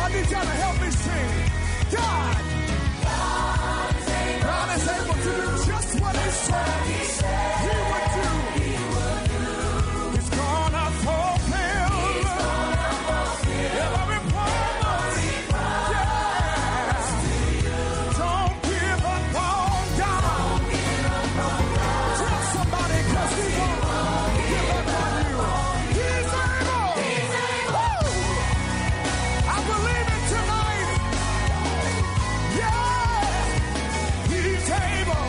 I need y'all to help me sing. God is able to do just what he said he would do. He's gonna fulfill every promise. Yeah. Don't give up on God. Tell somebody, 'cause he won't give up on you. He's able. Woo! I believe it tonight. Yeah. He's able.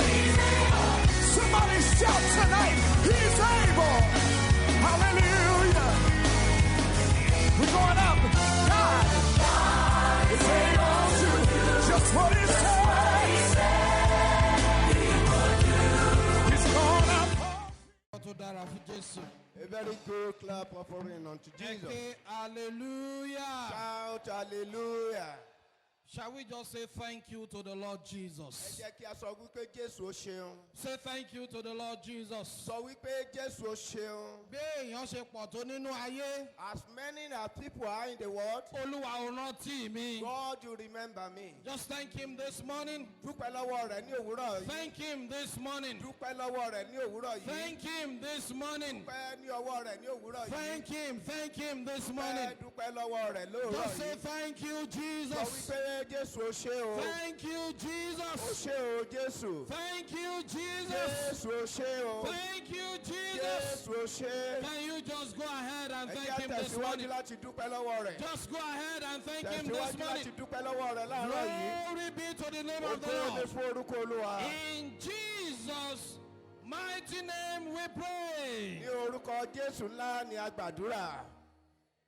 Somebody shout tonight. He's able. Hallelujah. We're going up. God is able to do just what he said he would do. He's gonna. A very good clap offering unto Jesus. Hallelujah. Shout hallelujah. Shall we just say thank you to the Lord Jesus? Ẹ jẹ́ kí a sọ wípé Jésù ó ṣeun. Say thank you to the Lord Jesus. Sọ wípé Jésù ó ṣeun. Bí èèyàn ṣe pọ̀ tó nínú ayé, As many as people are in the world, Olúwa ò rántí mi. God, you remember me. Just thank him this morning. Dúpẹ́ lọ́wọ́ rẹ̀ ní òwúrọ̀ yìí. Thank him this morning. Dúpẹ́ lọ́wọ́ rẹ̀ ní òwúrọ̀ yìí. Thank him this morning. Dúpẹ́ ní ọwọ́ rẹ̀ ní òwúrọ̀ yìí. Thank him this morning. Dúpẹ́ lọ́wọ́ rẹ̀ lóòrọ̀ Just say yìí. thank you, Sọ Jesus. wípé Jésù ó ṣe o. Thank you, Ó Jesus. ṣe o Jésù. Thank you, Jesus. Jésù ó ṣe o. Thank you, Jesus. Jésù ó ṣe. Can you just go ahead and Ẹ thank jẹ́ him this tẹ̀síwájú morning? láti dúpẹ́ lọ́wọ́ rẹ̀. Just go ahead and thank him this Tẹ̀síwájú láti morning. dúpẹ́ lọ́wọ́ rẹ̀ láàárọ̀ yìí. Glory be to the name of the Ògo ni Lord. fún orúkọ Olúwa. In Jesus' mighty name we pray. Ní orúkọ Jésù ńlá ni a gbàdúrà.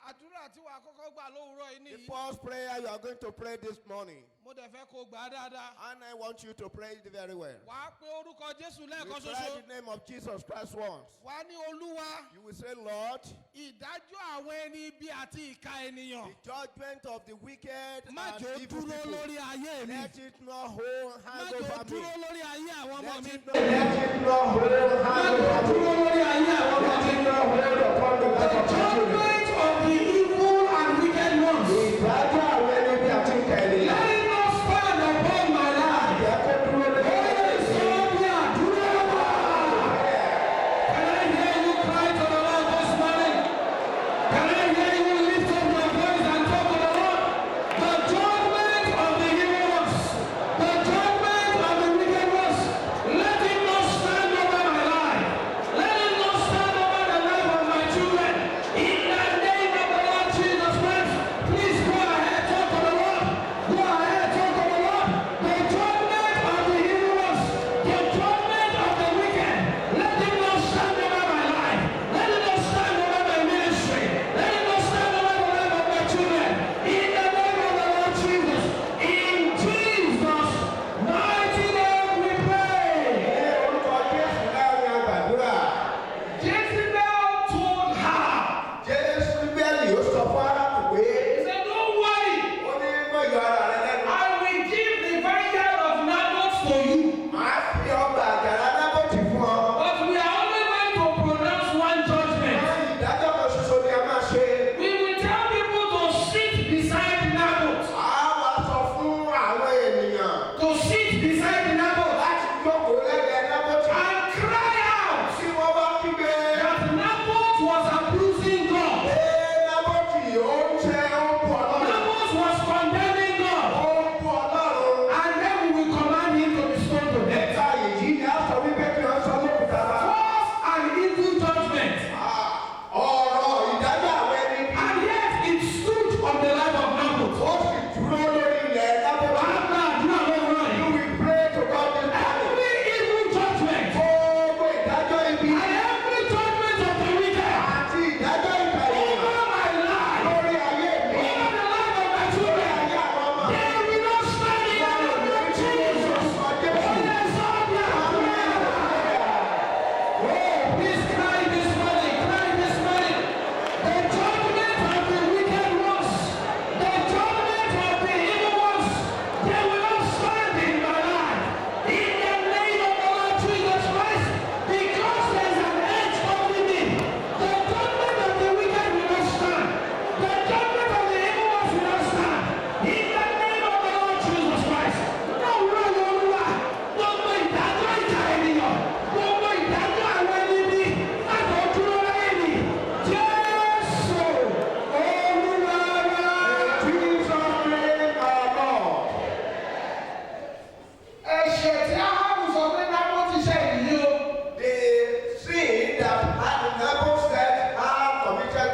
Àdúrà tí wàá kọ́kọ́ gbà lówùúrọ̀ yìí The nìyí. first prayer you are going to pray this morning, Mo dẹ̀ fẹ́ kó gbà á dáadáa. and I want you to pray it very well. Wàá pe orúkọ Jésù You lẹ́ẹ̀kan try ṣoṣo. the name of Jesus Christ once. Wàá ní Olúwa, You will say, Lord, ìdájọ́ àwọn ẹni ibi àti ìka ènìyàn. the judgment of the wicked Má and jẹ́ ó evil dúró people, lórí ayé mi. let it not hold Má hand jẹ́ ó over dúró me. lórí ayé àwọn ọmọ Let mi. it not hold hand over me. lórí ayé àwọn ọmọ Let it not hold upon the life of my children. of the evil and wicked ones. Ìdájọ́ àwọn ẹni bí àti ìkẹyìn. Let it not stand upon my life. Ìyá kó dúró lórí Can I hear you cry to the Lord this morning? Can I hear you lift up your voice and talk to the Lord? The judgment of the evil ones, the judgment of the wicked ones, let it not stand over my life. Let it not stand over the life of my children. In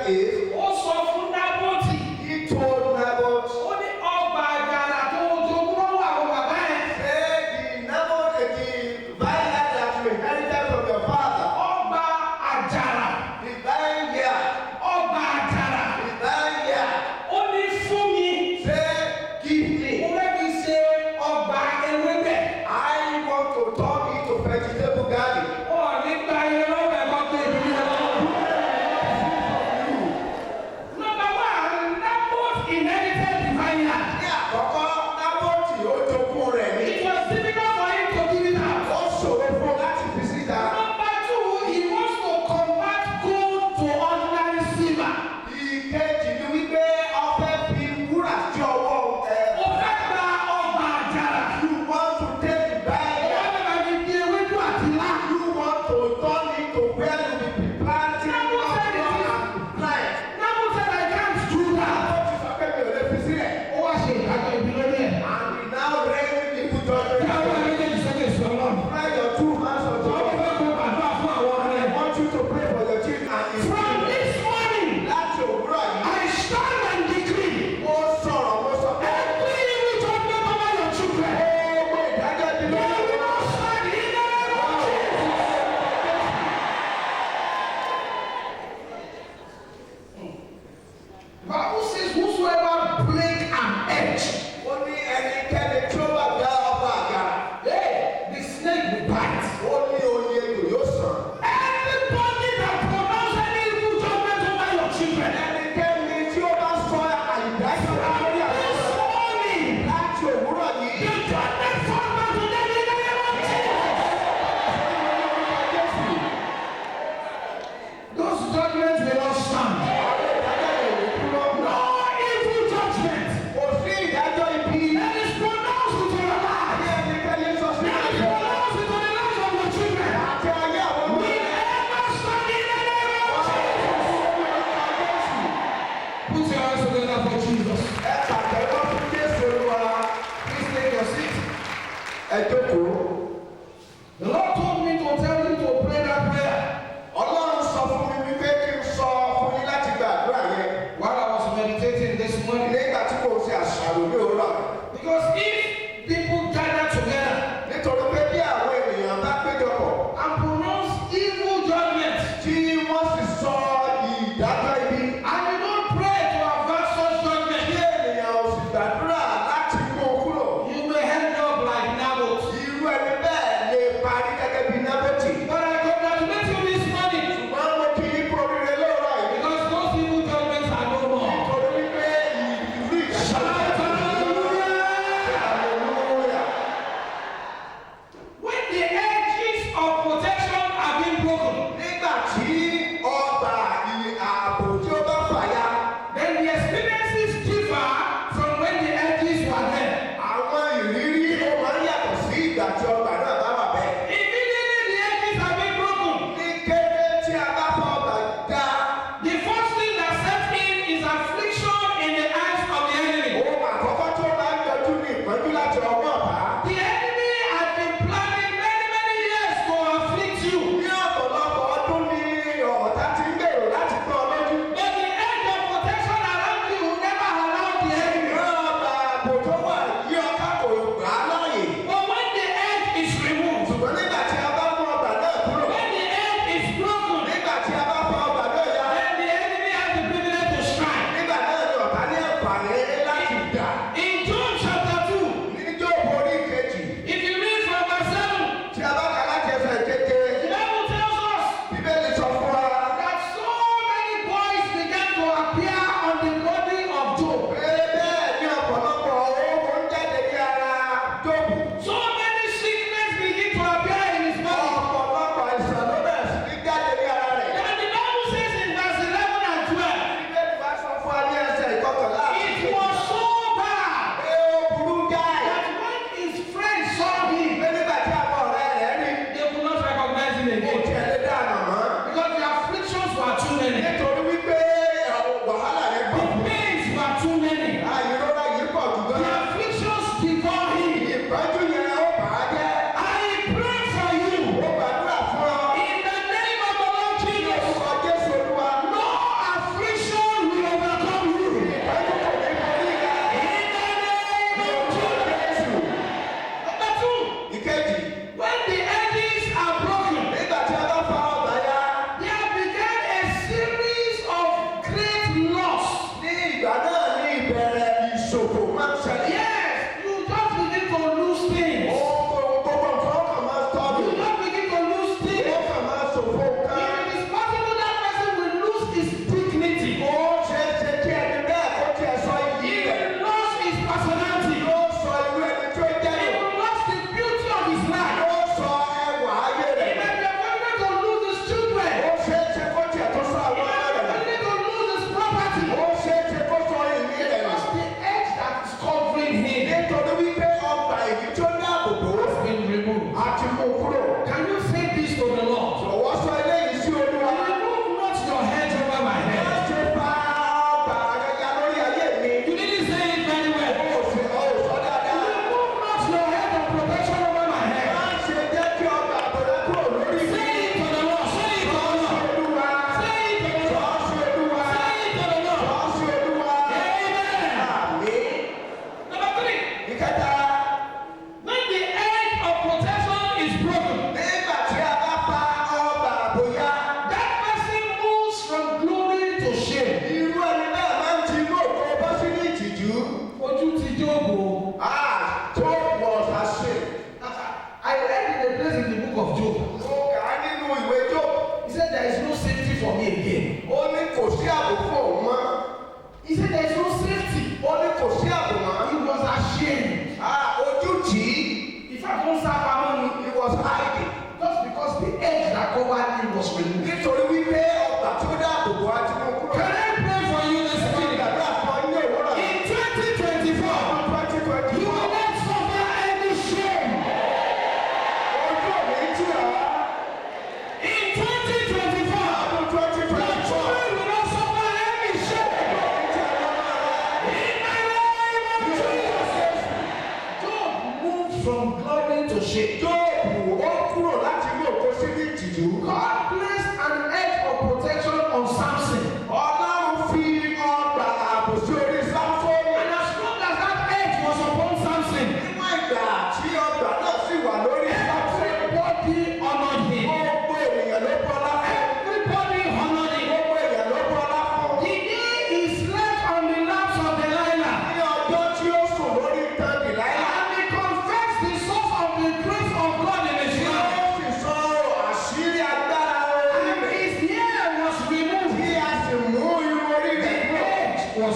is, ó sọ fún Nábótì, he told Naboth, ó ní ọgbà àjàrà tó jogún lọ́wọ́ àwọn bàbá ẹ̀. say the vineyard that you inherited from your father, Ọgbà àjàrà, the vineyard, ọgbà àjàrà, the vineyard, ó ní fún mi. say, give Mo me. fẹ́ fi ṣe ọgbà ewébẹ̀. I want to turn it to vegetable garden. Ó nígbà yẹn lọ́wọ́ ẹ̀kọ́ pé èmi lè lọ́wọ́. Number one, Naboth inherited the vineyard. Ní àkọ́kọ́, Naboth ó jogún rẹ̀ ní. It was difficult for him to give it out. Ó ṣòro fún láti fi síta. Number two, he wants to convert gold to ordinary silver. Ìkejì ni wípé ọfẹ́ fi wúrà sí ọwọ́ Ó fẹ́ gba ọgbà àjàrà. You want to take the Ó vineyard. fẹ́ bá mi di ewédú àti ilá. You want to turn it to where you will be planting Naboth said it okra is- and plant. Naboth said, I can't do that. Naboth sọ pé mi ò lè fi sílẹ̀. Ó wá ṣe ìdájọ́ ìbí lórí ẹ̀. And he now raise people Kí àwọn judgment. méjèèjì sókè sí Ọlọ́run. Try your 2 hands on Ó top. fẹ́ kó gbàdúrà fún àwọn ọmọ I rẹ̀. want you to pray for your children and his From children. this morning, Láti òwúrọ̀ yìí, I stand and decree mo sọ̀rọ̀, mo sọ pé every evil judgment over your children. gbogbo ìdájọ́ ti They lórí will not stand in the name of Jesus. The Bible says, whosoever break an edge, ó ní ẹnikẹ́ni tí ó bá dá ọba àgàrà, hey, the snake will bite. ó ní oyin ètò yóò sàn. Everybody that pronounce any evil judgment over your children, Ẹnikẹ́ni tí ó bá sọ àìdájọ́ lórí àwọn this ọ̀rọ̀ morning, láti òwúrọ̀ the yìí, judgment fall back to them in the name of Jesus. Those judgments will not stand. No evil judgment kò sí ìdájọ́ ibi that is pronounced into your life, tí ẹnikẹ́ni sọ sí that is àjọ pronounced into the lives of your children, àti ayé àwọn ọmọ will ever stand in the name of Jesus. Put your hands together for Jesus. ẹ pàtẹ́wọ́ fún Jésù Olúwa. Please take your seat. Ẹ jókòó. The Lord told me to tell you to pray that prayer Ọlọ́run sọ fún mi wípé kí n sọ fún yín láti gbàdúrà yẹn while I was meditating this morning. nígbà tí mo ṣe àṣàrò ní òwúrọ̀. Because if people gather together Nítorí pé bí àwọn ènìyàn bá péjọpọ̀ and pronounce evil judgment, tí wọ́n sì sọ ìdájọ́ ibi, and you don't pray to avert such judgment, bí ènìyàn ò sì gbàdúrà láti mú un kúrò, you may end up like Naboth. irú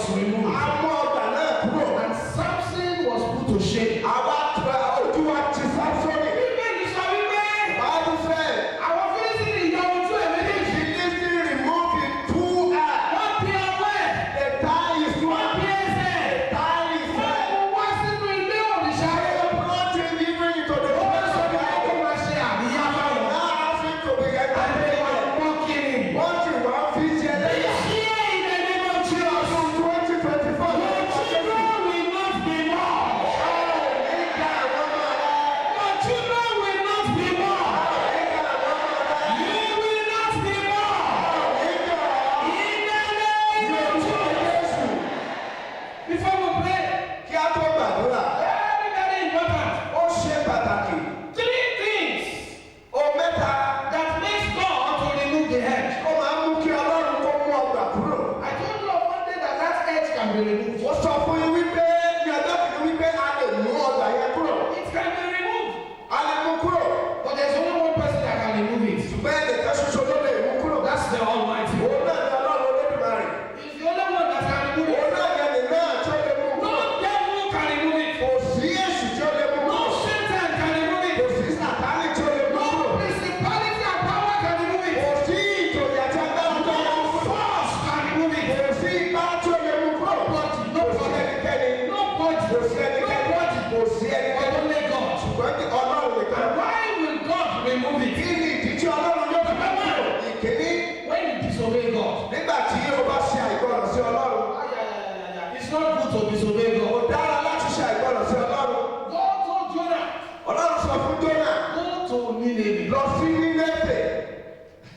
was removed. Àwọn ọgbà náà kúrò. And Samson was put to shame. Àwa ojú wa ti Sámsónì. Bíbélì sọ wípé Bible said, àwọn Fílísítì yọ ojú ẹ̀ méjèèjì. Philistine removed his two eyes. Wọ́n bí ọwọ́ ẹ̀. The tie is Wọ́n one. bí ẹsẹ̀. The tie is Wọ́n one. mú wá sínú ilé òrìṣà They rẹ̀. brought him even into the Wọ́n presence sọ of pé kó God. máa ṣe àríyá báwọn. Now ask him to be And they entertained. were mocking him. Wọ́n ti wá fi ṣe This lẹ́yìn. year in the name of Jesus, Ọdún 2024. your children will not be mocked. Nígbà àwọn ọmọ rẹ̀. Your children will not be mocked. Nígbà àwọn ọmọ rẹ̀. You will not be mocked. Nígbà In the name of Jesus. Before we pray, kí a tó gbàdúrà. very, very important. Ó ṣe pàtàkì. 3 things Ohun mẹ́ta that makes God to remove the hedge. ó máa ń mú kí Ọlọ́run kó mú ọgbà kúrò. I told you on Monday that that hedge can be removed. Ó sọ fún yín wípé ní ọjọ́ kìíní wípé a lè mú ọgbà yẹn kúrò. It can be removed. A lè mú kúrò. But there's only one person that can remove it. Ṣùgbọ́n ẹnìkan ṣoṣo ló lè mú kúrò. That's the Almighty. Òun náà ni Ọlọ́run Olódùmarè. He's the only one that can remove Òun it. náà ni ẹnì náà tí ó lè mú kúrò. No devil can remove it. Kò sí èṣù tí ó lè mú No kúrò. Satan can remove Kò it. sí Sàtánì tí ó lè mú No kúrò. principality and power can remove Kò it. sí ìjòyè àti agbára tó lè mú No kúrò. force can remove it. Kò sí ipá tí ó lè mú kúrò. Kò sí ẹnikẹ́ni. Nobody. Kò sí ẹnikẹ́ni. Nobody. Kò sí But ẹnikẹ́ni. only God. Ṣùgbọ́n ní Ọlọ́run nìkan. And why will God remove Kí it? ni ìdí tí Ọlọ́run yóò fi mú kúrò? Ìkíní, When you disobey God. nígbà tí o bá ṣe àìgbọràn sí Ọlọ́run. It's not good to disobey Kò God. dára láti ṣe àìgbọràn sí Ọlọ́run. God told Jonah, Ọlọ́run sọ fún Jónà, go to Nineveh. lọ sí Nínéfè.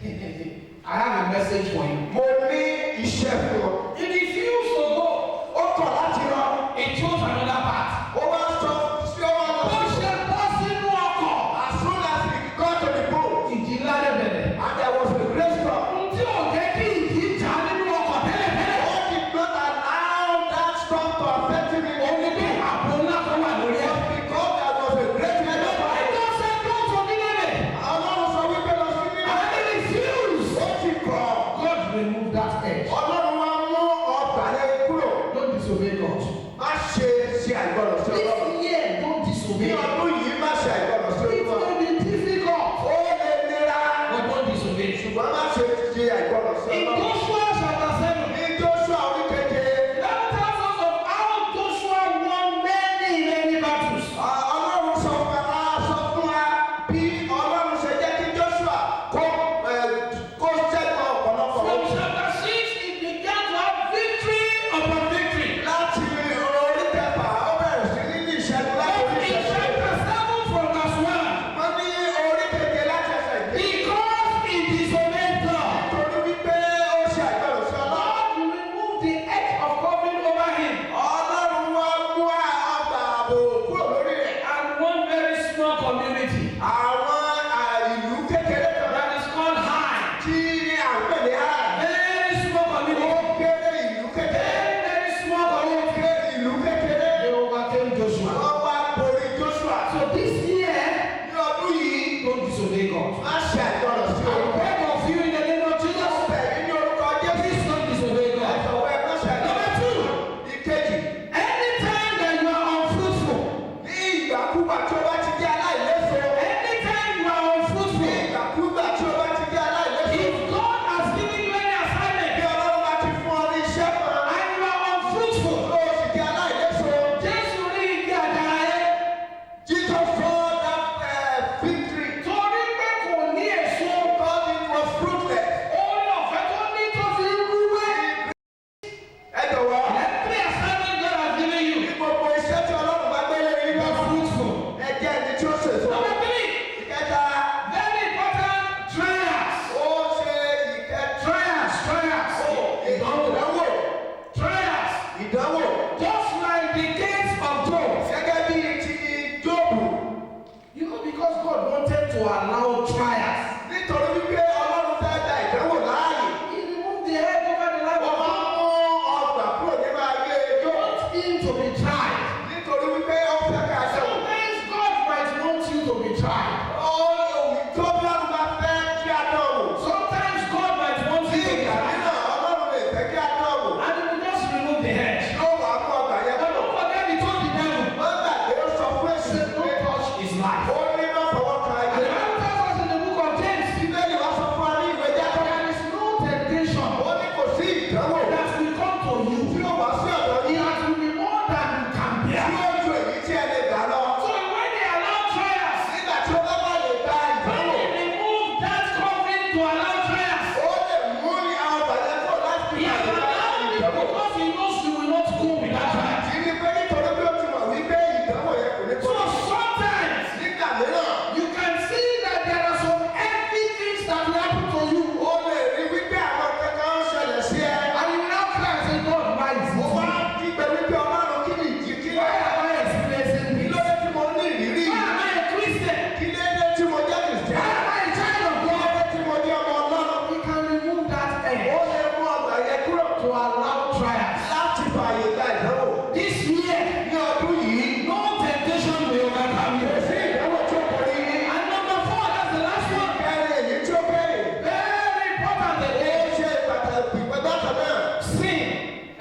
I have a message for you. Mo ní iṣẹ́ fún ọ. He refused to go. Ó kọ̀ láti lọ. He chose another path. Ó wá sọ sí ọwọ́ lọ Ó sí. ṣe bọ́ sínú ọkọ̀. As soon as he got to the boat, Ìjì ńlá dẹ̀ bẹ̀rẹ̀. and there was a great storm. Ohun tí ò jẹ́ kí ìjì jà nínú ọkọ̀ tẹ́lẹ̀tẹ́lẹ̀. God did not allow that storm to affect him in Òun ni bí àpò ńlá kan wà lórí ẹ̀. because there was a great I head. just said go to Nineveh. Ọlọ́run sọ wípé lọ sí Nínéfè. And he refused. Ó ti kọ̀. God removed that edge. Ọlọ́run wá mú ọgbà rẹ̀ kúrò. Don't disobey God. Má ṣe àìgbọràn sí Ọlọ́run. This year, don't Ní disobey God. ọdún yìí má ṣe àìgbọràn sí It Olúwa. may be difficult, Ó lè nira. but don't disobey. Ṣùgbọ́n má ṣe àìgbọràn sí In Ọlọ́run. Joshua chapter 7, Ní Jóṣúà orí keje, that tells us of how Joshua won many battles. Ọlọ́run sọ fún wa bí Ọlọ́run ṣe jẹ́ kí Jóṣúà kó ṣẹ́gun ọ̀pọ̀lọpọ̀ From ogun. chapter 6, he began to have victory upon victory. Láti orí kẹfà, ó bẹ̀rẹ̀ sí ní ìṣẹ́gun láti But orí in ìṣẹ́gun. chapter 7, from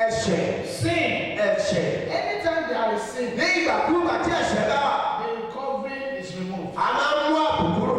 ẹ̀ṣẹ̀. Sin. Ẹ̀ṣẹ̀. Anytime there is sin, Ní ìgbàkúgbà tí ẹ̀ṣẹ̀ bá wà, the covering is removed. a máa ń mú ààbò kúrò.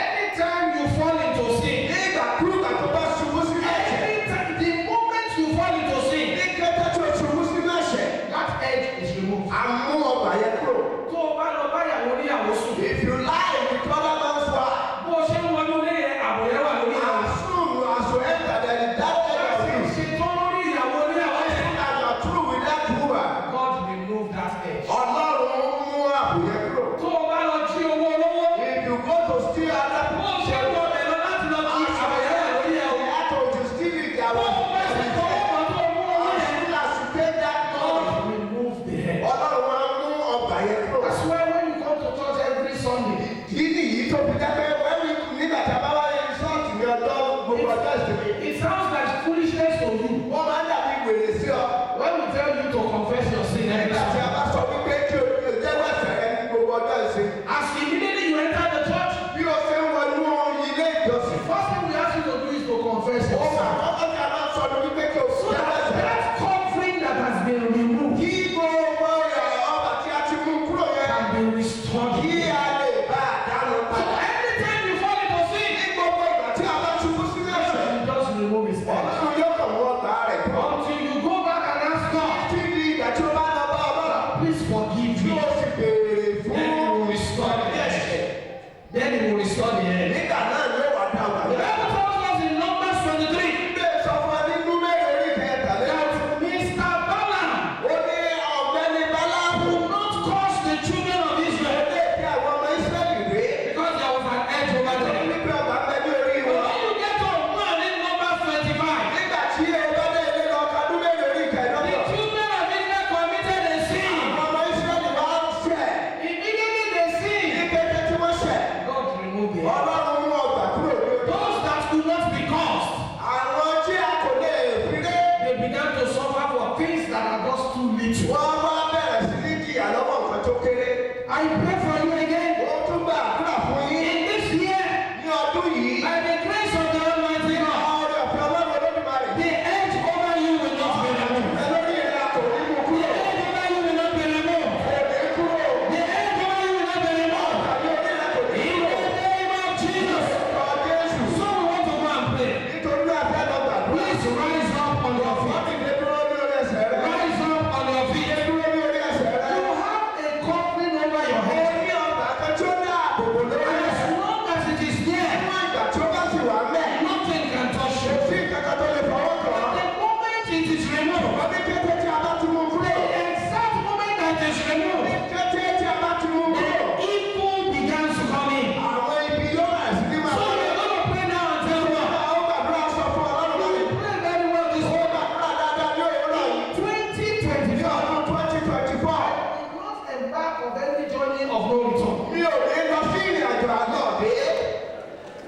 Anytime you fall into sin, Ní ìgbàkúgbà tó bá ṣubú sínú ẹ̀ṣẹ̀, anytime, the moment you fall into sin, ní kété tó ṣubú sínú ẹ̀ṣẹ̀, that edge is removed. a mú ọgbà yẹn kúrò. Tó o bá lọ báyàwó níyàwó sùn, If you lie with other man's wife, bó o ṣe ń wọnú ilé yẹn, àbò yẹn wà lórí ìyàwó. as soon as you enter there is that edge of you. Ṣe tó lórí ìyàwó níyàwó As yẹn. soon as you are through with that woman, God remove that edge. Ọlọ́run mú ààbò yẹn kúrò. Tó o bá lọ jí owó olówó, If you go to steal other bó o people's ṣe ń wọ money, bẹ̀ lọ láti lọ jí àbò yẹn wà lórí ẹ̀ o. you have to steal it there Bó was. o bá ṣe tó owó tó mú owó As yẹn, soon as you take that money, God remove the edge. Ọlọ́run máa ń mú ọgbà yẹn kúrò. That's why when you come to church every Sunday, Ìdí yìí tó fi jẹ́ pé wẹ́wí nígbà tí a bá wáyé sọ́ọ̀tì ní ọjọ́ gbogbo ọjọ́ ìsinmi. it sounds like foolishness to you Wọ́n máa ń dàbí wèrè sí ọ. when we tell you to confess your sin every Nígbà tí a Sunday. bá sọ wípé kí o jẹ́wọ́ ẹ̀ṣẹ̀ rẹ ní gbogbo ọjọ́ ìsinmi. As immediately you enter the church, Bí o ṣe ń wọnú ilé ìjọsìn. first thing we ask you to do is to confess Ó your máa sin. kọ́kọ́ tí a máa sọ ní wípé kí o So jẹ́wọ́ that ẹ̀ṣẹ̀ rẹ. that covering that has been removed Kí gbogbo ọba tí a ti mú kúrò yẹn. can be restored. Kí a lè bá a dáná So padà. anytime you fall into sin, Ní gbogbo ìgbà tí a bá ṣubú sínú ẹ̀ṣẹ̀. you just remove his edge. Ọlọ́run yóò kàn wọ́n ọgbà rẹ̀ kúrò. Until you go back and ask God, Tí di ìgbà tí o bá lọ bá Ọlọ́run. please forgive Tí me. o sì béèrè fún Then he will restore the edge. Then he will restore the edge. nígbà náà yóò wá dá ọgbà The rẹ̀. Bible tells us in Numbers 23 Ilé sọ fún wa ní Númérì orí kẹtàlélógún. that Mr. Balaam Ó ní ọ̀gbẹ́ni Bálámù. would not curse the children of Israel Ilé tí àwọn ọmọ Ísírẹ́lì rè é. because there was an edge over them. Níbi ọgbà pẹ̀lú orí But wọn. when you get to man in Numbers 25, Nígbà tí o bá dé ilé lọ ka Númérì orí the kẹtàlélógún. children of Israel committed a sin. Àwọn ọmọ Ísírẹ́lì wá ń ṣẹ̀. Immediately they Ní sin. kété tí wọ́n ṣẹ̀. God removed the edge. Ọlọ́run mú ọgbà kúrò ní orí. Those that could not be cursed, Àwọn tí a kò lè fi dé. they began to suffer for things that are just too little. Wọ́n wá bẹ̀rẹ̀ sí ní jìyà lọ́wọ́ nǹkan tó kéré. I pray for you again. Ó tún gbà àdúrà fún yín. In this year, Ní ọdún yìí. by the grace of the Almighty God, Ọ̀rẹ́ ọ̀fẹ́ Ọlọ́run Olódùmarè. the edge over you will not be removed. Ẹ lórí ìrìn àkò ní mú The kúrò. edge over you will not be removed. Òní kúrò. The edge over you will not be removed. Tàbí orí ìrìn àkò ní In kúrò. the name of Jesus. Orúkọ Jésù. So we want to go and pray. Nítorí àfẹ́ lọ gbàdúrà. Please rise up on your Wọ́n feet. ti dé dúró ní orí ẹsẹ̀ rẹ̀. Rise up on your Dé feet. dúró ní orí ẹsẹ̀ rẹ̀. You have a covering over your Ó head. ní ọgbà kan tí ó dá àbòbò lórí And ẹ̀. as long as it is there, Níwọ̀n ìgbà tí ó bá sì wà mẹ́. nothing can touch Kò you. sí kankan tó lè fọwọ́ kàn án. The moment it is removed, Wọ́n ní kété tí a bá ti mú kúrò. the exact moment that it is removed, Kété tí a bá ti mú kúrò. the evil begins to come in. Àwọn ibi yóò bẹ̀rẹ̀ sí ní máa So wọlé. we're going to pray now and tell God, Ó gbàdúrà sọ fún Ọlọ́run we báyìí. pray very well this Ó morning. gbàdúrà dáadáa ní òwúrọ̀ yìí. 2024, Ní ọdún 2024. we will not embark on any journey of no return. Mi ò ní lọ sí ìrìn àjò àná dé.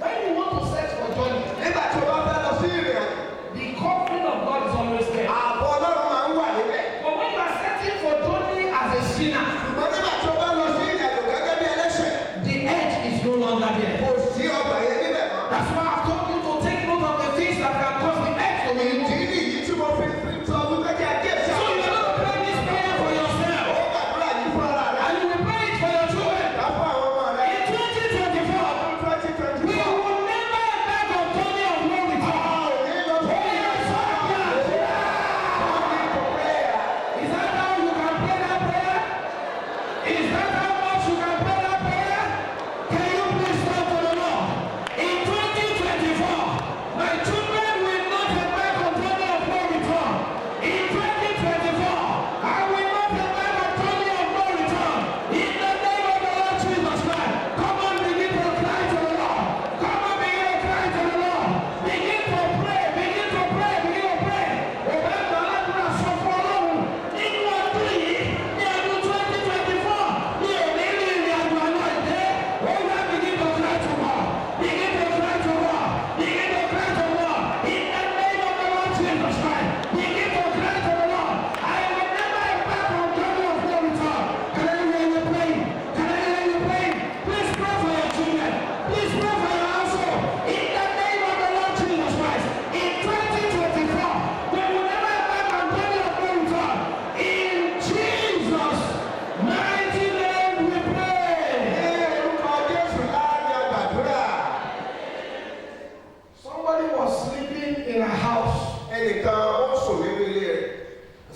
When you want to search for journey, Nígbà tí o bá fẹ́ lọ sí ìrìn àjò, the covering of God is always there. ààbò Ọlọ́run máa ń wà níbẹ̀. But when you are searching for journey as a sinner,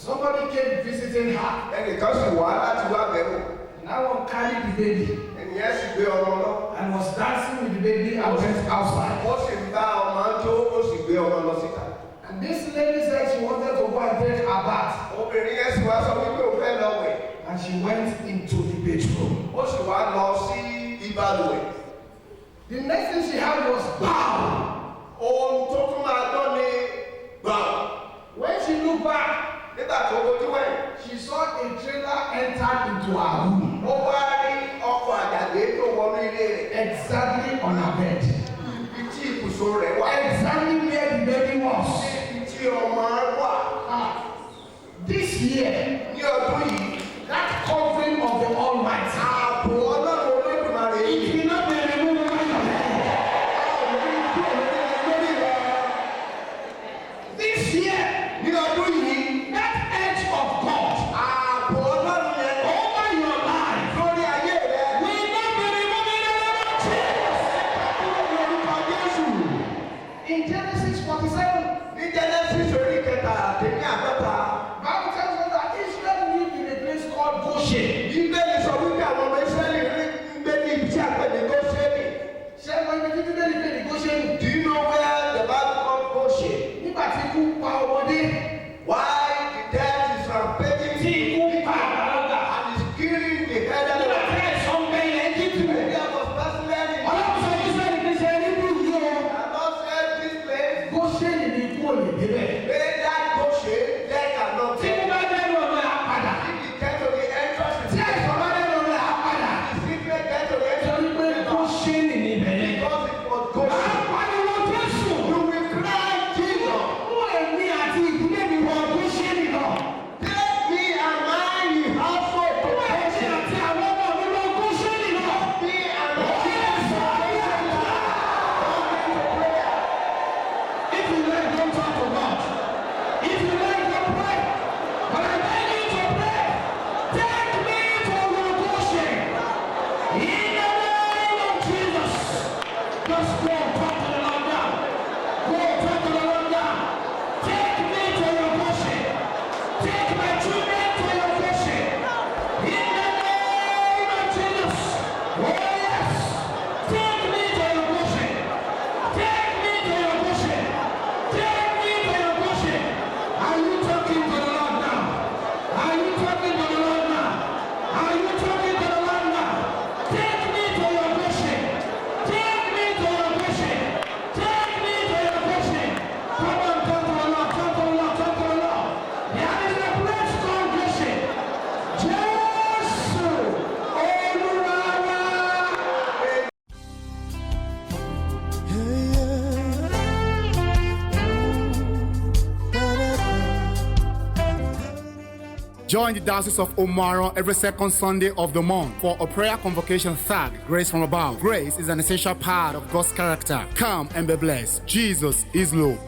Somebody came visiting her. Ẹnìkan sì wá láti wá bẹ̀rù. That one carried the baby Ẹnìyẹn sì gbé ọmọ lọ. and was dancing with the baby and went outside. Ó sì ń bá ọmọ jó, ó sì gbé ọmọ lọ síta. And this lady said she wanted to go and take her bath. Obìnrin yẹn sì wá sọ wípé òun fẹ́ lọ wẹ̀. And she went into the bedroom. Ó sì wá lọ sí ìbalùwẹ̀. The next thing she had was pow. Ohun tó tún máa dán ni gbàm. When she looked back, Nígbà tó bojú wẹ̀yìn, she saw a trailer enter into her room. ó wá rí ọkọ̀ àjàgbé tó wọnú ilé rẹ̀. Exactly on her bed. Ibi tí ibùsùn rẹ̀ wà. Exactly where the baby was. Ibi tí ọmọ wà. This year, Ní ọdún yìí, that covering of the Almighty, ààbò Ọlọ́run Olódùmarè it yìí. will not be removed from your head. This year, Ní ọdún yìí, that edge of God ààbò Ọlọ́run yẹn over your life lórí ayé rẹ̀. will not be removed in the name of Jesus. In Genesis 47, Ní Genesis orí kẹtàdínláàádọ́ta, Bible tells us that Israel lived in a place called Goshen. Bíbélì sọ wípé àwọn ọmọ Ísírẹ́lì ń gbé ní ibi tí a pè ní Góṣẹ́nì. Ṣé ẹgbẹ́ ibi tí Bíbélì pè ní Goshen? Do you know where the Bible called Goshen? Nígbà tí ikú pa ọmọdé, Why the death is rampaging tí ikú pa àgbàlagbà, and is killing the elderly. nígbà tí ẹ̀sán ń bẹ ilẹ̀ Egypt. There was pestilence in Ọlọ́run sọ fún Israẹli pé ṣe níbú yìí o. the Lord said this place, Goshen ni ikú ò lè débẹ̀. may that Goshen, there cannot Tí be. ikú bá dẹ́nu ọ̀nà ẹ̀ á padà. If it get to the entrance, Tí ẹ̀sán bá dẹ́nu ọ̀nà ẹ̀ á padà. the sickness get to the Torí pé entrance, Goshen ni ibẹ̀ yẹn. because it was Máa Goshen. pariwo Jésù. You will cry, Jesus, Mú èmi àti ìdílé mi wọ Goshen lọ. take me and my household to Mú èmi Goshen. àti àwọn ọmọ mi wọ Goshen lọ. Me and my If you like, don't talk to God. If you like, don't pray. But I beg you to pray. Take me to your Goshen. In the name of Jesus. Just go talk to the Lord now. Go talk to the Lord now. Take me to your Goshen. Take my children to your Goshen. In the name of Jesus. Oh yes. Take me to your Goshen. Take me to your Goshen. Take me to your Goshen. Are you talking to the Lord now? Are you talking to the Lord now? Are you talking to the Lord now? Take me to your Goshen. Take me to your Goshen. Take me to your Goshen. Come on, talk to the Lord. Talk to the Lord. Talk to the Lord. There is a place called Goshen. Jésù Olúwa. Join the Diocese of Omu-Aran every second Sunday of the month for a prayer convocation tagged Grace from Above. Grace is an essential part of God's character. Come and be blessed. Jesus is Lord.